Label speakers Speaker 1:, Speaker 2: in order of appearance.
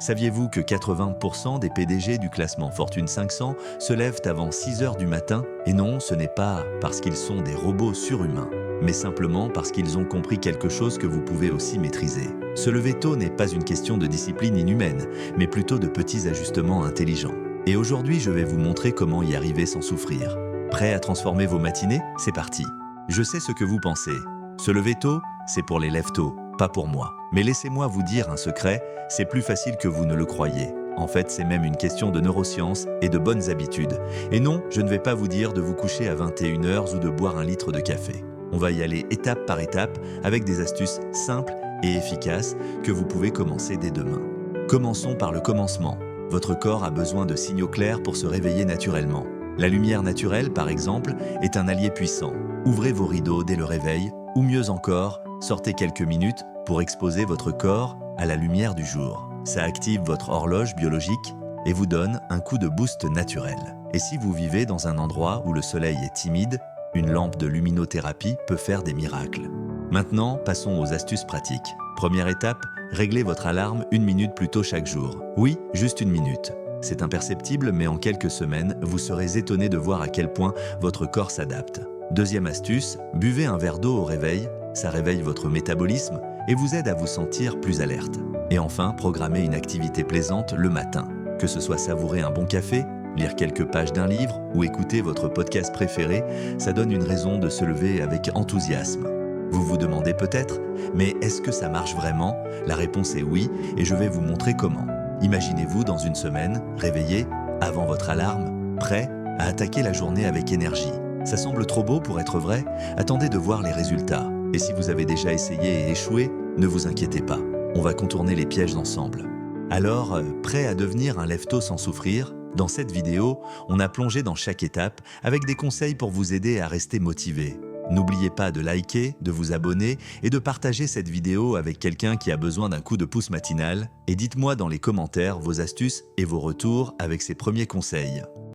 Speaker 1: Saviez-vous que 80% des PDG du classement Fortune 500 se lèvent avant 6 heures du matin? Et non, ce n'est pas parce qu'ils sont des robots surhumains, mais simplement parce qu'ils ont compris quelque chose que vous pouvez aussi maîtriser. Se lever tôt n'est pas une question de discipline inhumaine, mais plutôt de petits ajustements intelligents. Et aujourd'hui, je vais vous montrer comment y arriver sans souffrir. Prêt à transformer vos matinées? C'est parti! Je sais ce que vous pensez. Se lever tôt, c'est pour les lève-tôt, pas pour moi. Mais laissez-moi vous dire un secret, c'est plus facile que vous ne le croyez. En fait, c'est même une question de neurosciences et de bonnes habitudes. Et non, je ne vais pas vous dire de vous coucher à 21 heures ou de boire 1 litre de café. On va y aller étape par étape avec des astuces simples et efficaces que vous pouvez commencer dès demain. Commençons par le commencement. Votre corps a besoin de signaux clairs pour se réveiller naturellement. La lumière naturelle, par exemple, est un allié puissant. Ouvrez vos rideaux dès le réveil, ou mieux encore, sortez quelques minutes pour exposer votre corps à la lumière du jour. Ça active votre horloge biologique et vous donne un coup de boost naturel. Et si vous vivez dans un endroit où le soleil est timide, une lampe de luminothérapie peut faire des miracles. Maintenant, passons aux astuces pratiques. Première étape, réglez votre alarme 1 minute plus tôt chaque jour. Oui, juste 1 minute. C'est imperceptible, mais en quelques semaines, vous serez étonné de voir à quel point votre corps s'adapte. Deuxième astuce, buvez un verre d'eau au réveil, ça réveille votre métabolisme et vous aide à vous sentir plus alerte. Et enfin, programmez une activité plaisante le matin. Que ce soit savourer un bon café, lire quelques pages d'un livre ou écouter votre podcast préféré, ça donne une raison de se lever avec enthousiasme. Vous vous demandez peut-être, mais est-ce que ça marche vraiment? La réponse est oui, et je vais vous montrer comment. Imaginez-vous dans une semaine, réveillé, avant votre alarme, prêt à attaquer la journée avec énergie. Ça semble trop beau pour être vrai? Attendez de voir les résultats. Et si vous avez déjà essayé et échoué, ne vous inquiétez pas. On va contourner les pièges ensemble. Alors, prêt à devenir un lève-tôt sans souffrir? Dans cette vidéo, on a plongé dans chaque étape avec des conseils pour vous aider à rester motivé. N'oubliez pas de liker, de vous abonner et de partager cette vidéo avec quelqu'un qui a besoin d'un coup de pouce matinal. Et dites-moi dans les commentaires vos astuces et vos retours avec ces premiers conseils.